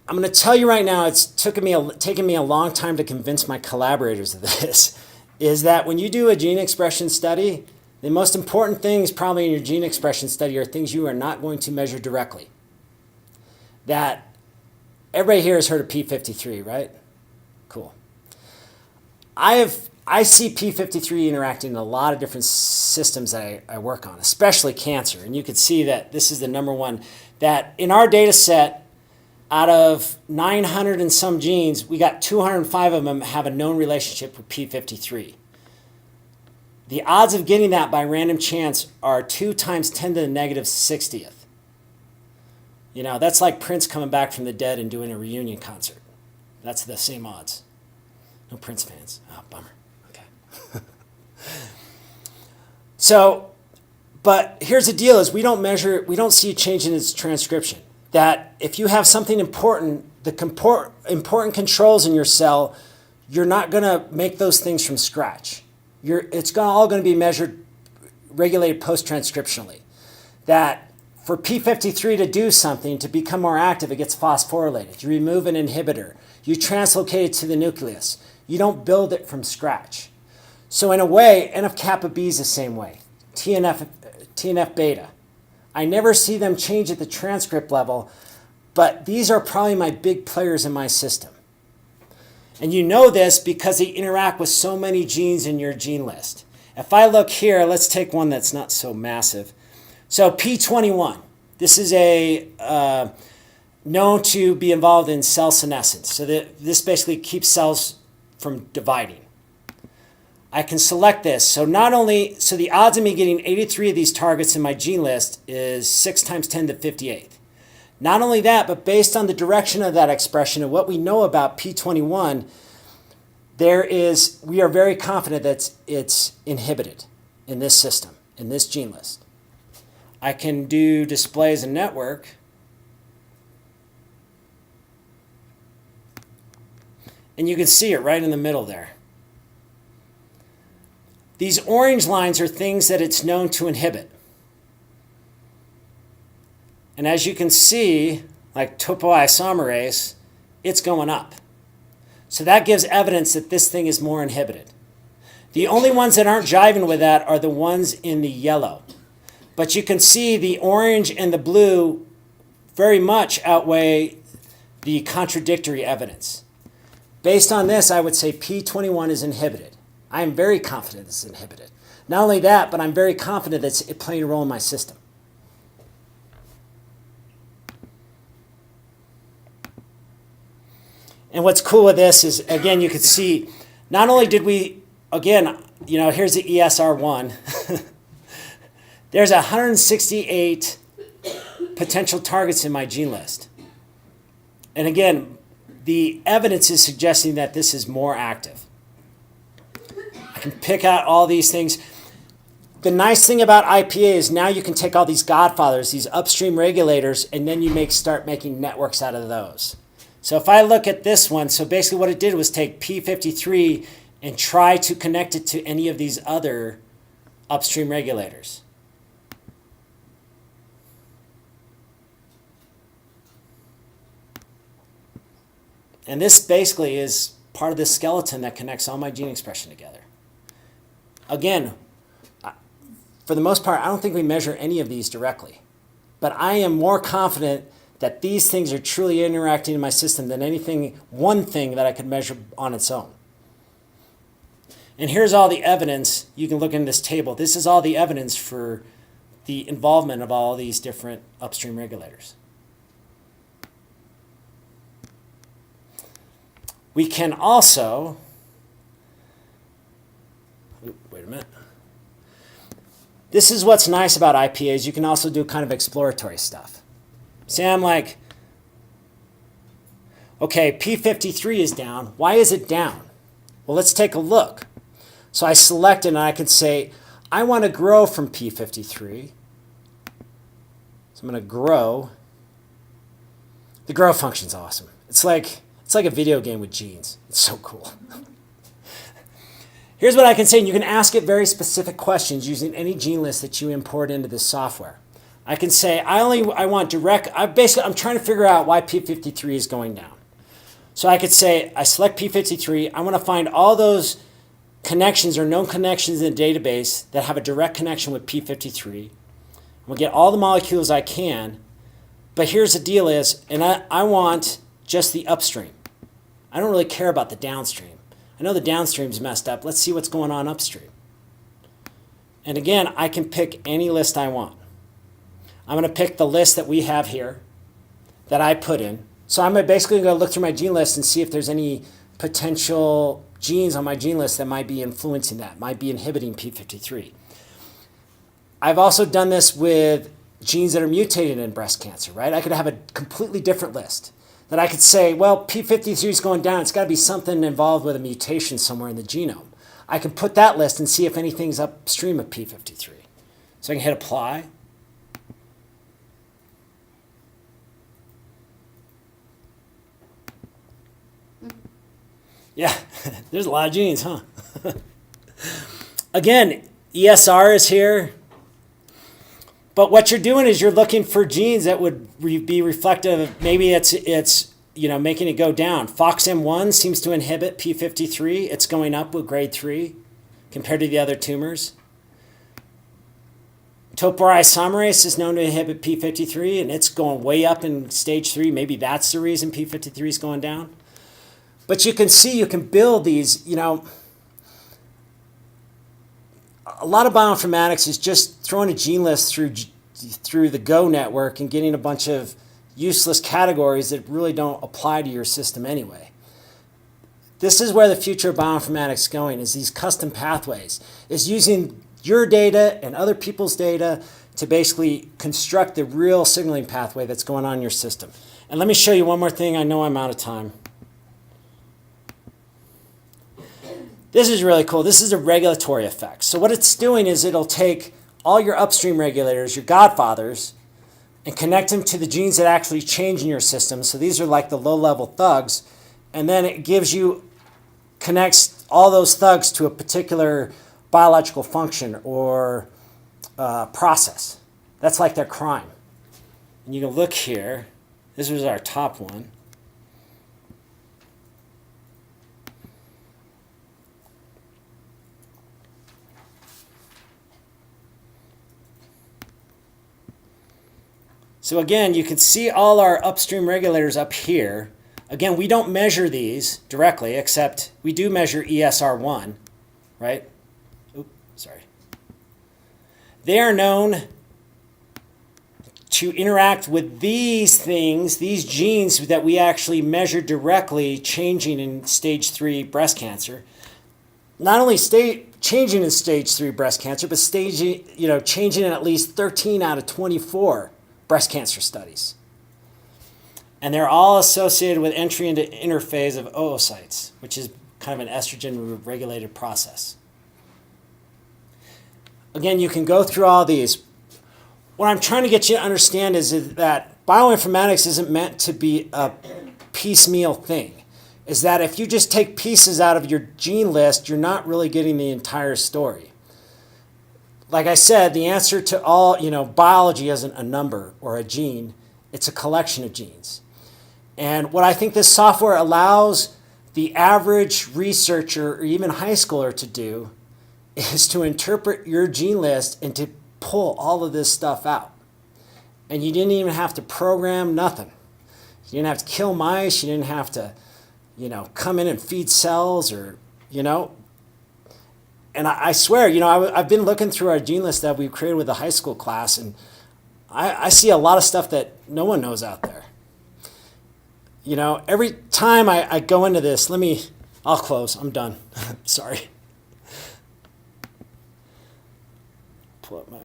I'm going to tell you right now, it's taken me a long time to convince my collaborators of this, is that when you do a gene expression study, the most important things probably in your gene expression study are things you are not going to measure directly. That everybody here has heard of p53, right? Cool. I see p53 interacting in a lot of different systems that I work on, especially cancer. And you can see that this is the number one, that in our data set, out of 900 and some genes, we got 205 of them have a known relationship with p53. The odds of getting that by random chance are 2 times 10 to the negative 60th. You know, that's like Prince coming back from the dead and doing a reunion concert. That's the same odds. No Prince fans. Oh, bummer. Okay. So, but here's the deal is we don't see a change in its transcription. That if you have something important, the important controls in your cell, you're not going to make those things from scratch. It's all going to be measured, regulated post-transcriptionally. That for p53 to do something, to become more active, it gets phosphorylated. You remove an inhibitor. You translocate it to the nucleus. You don't build it from scratch. So in a way, NF-kappa B is the same way. TNF-beta. I never see them change at the transcript level, but these are probably my big players in my system. And you know this because they interact with so many genes in your gene list. If I look here, let's take one that's not so massive. So P21, this is known to be involved in cell senescence. So this basically keeps cells from dividing. I can select this. So the odds of me getting 83 of these targets in my gene list is 6 times 10 to the 58th. Not only that, but based on the direction of that expression and what we know about P21, we are very confident that it's inhibited in this system, in this gene list. I can do display as a network. And you can see it right in the middle there. These orange lines are things that it's known to inhibit. And as you can see, like topoisomerase, it's going up. So that gives evidence that this thing is more inhibited. The only ones that aren't jiving with that are the ones in the yellow. But you can see the orange and the blue very much outweigh the contradictory evidence. Based on this, I would say P21 is inhibited. I am very confident it's inhibited. Not only that, but I'm very confident that it's playing a role in my system. And what's cool with this is, again, you can see, not only did we, again, here's the ESR1. There's 168 potential targets in my gene list. And again, the evidence is suggesting that this is more active. I can pick out all these things. The nice thing about IPA is now you can take all these godfathers, these upstream regulators, and then you start making networks out of those. So if I look at this one, so basically what it did was take P53 and try to connect it to any of these other upstream regulators. And this basically is part of the skeleton that connects all my gene expression together. Again, for the most part, I don't think we measure any of these directly. But I am more confident that these things are truly interacting in my system than one thing that I could measure on its own. And here's all the evidence. You can look in this table. This is all the evidence for the involvement of all these different upstream regulators. We can also, wait a minute. This is what's nice about IPAs. You can also do kind of exploratory stuff. Say I'm like, okay, P53 is down. Why is it down? Well, let's take a look. So I select it and I can say, I want to grow from P53. So I'm going to grow. The grow function's awesome. It's like a video game with genes. It's so cool. Here's what I can say, and you can ask it very specific questions using any gene list that you import into this software. I can say I want direct. I'm trying to figure out why p53 is going down. So I could say I select p53. I want to find all those connections or known connections in the database that have a direct connection with p53. I'm going to get all the molecules I can. But here's the deal is, and I want just the upstream. I don't really care about the downstream. I know the downstream's messed up. Let's see what's going on upstream. And again, I can pick any list I want. I'm going to pick the list that we have here that I put in. So I'm basically going to look through my gene list and see if there's any potential genes on my gene list that might be influencing that, might be inhibiting p53. I've also done this with genes that are mutated in breast cancer, right? I could have a completely different list that I could say, well, p53 is going down. It's got to be something involved with a mutation somewhere in the genome. I can put that list and see if anything's upstream of p53. So I can hit apply. Yeah, there's a lot of genes, huh? Again, ESR is here. But what you're doing is you're looking for genes that would be reflective of, maybe it's making it go down. FOXM1 seems to inhibit p53. It's going up with grade 3 compared to the other tumors. Topoisomerase is known to inhibit p53, and it's going way up in stage 3. Maybe that's the reason p53 is going down. But you can see you can build these, a lot of bioinformatics is just throwing a gene list through the Go network and getting a bunch of useless categories that really don't apply to your system anyway. This is where the future of bioinformatics is going, is these custom pathways, is using your data and other people's data to basically construct the real signaling pathway that's going on in your system. And let me show you one more thing. I know I'm out of time. This is really cool. This is a regulatory effect. So what it's doing is it'll take all your upstream regulators, your godfathers, and connect them to the genes that actually change in your system. So these are like the low-level thugs. And then it connects all those thugs to a particular biological function or process. That's like their crime. And you can look here. This was our top one. So again, you can see all our upstream regulators up here. Again, we don't measure these directly, except we do measure ESR1, right? Oops, sorry. They are known to interact with these things, these genes that we actually measure directly changing in stage 3 breast cancer. Not only changing in stage 3 breast cancer, but changing in at least 13 out of 24 breast cancer studies. And they're all associated with entry into interphase of oocytes, which is kind of an estrogen-regulated process. Again, you can go through all these. What I'm trying to get you to understand is that bioinformatics isn't meant to be a piecemeal thing. Is that if you just take pieces out of your gene list, you're not really getting the entire story. Like I said, the answer to all, biology isn't a number or a gene. It's a collection of genes. And what I think this software allows the average researcher or even high schooler to do is to interpret your gene list and to pull all of this stuff out. And you didn't even have to program nothing. You didn't have to kill mice. You didn't have to, come in and feed cells or, And I swear, I've been looking through our gene list that we've created with the high school class, and I see a lot of stuff that no one knows out there. Every time I go into this, I'll close. I'm done. Sorry. Pull up my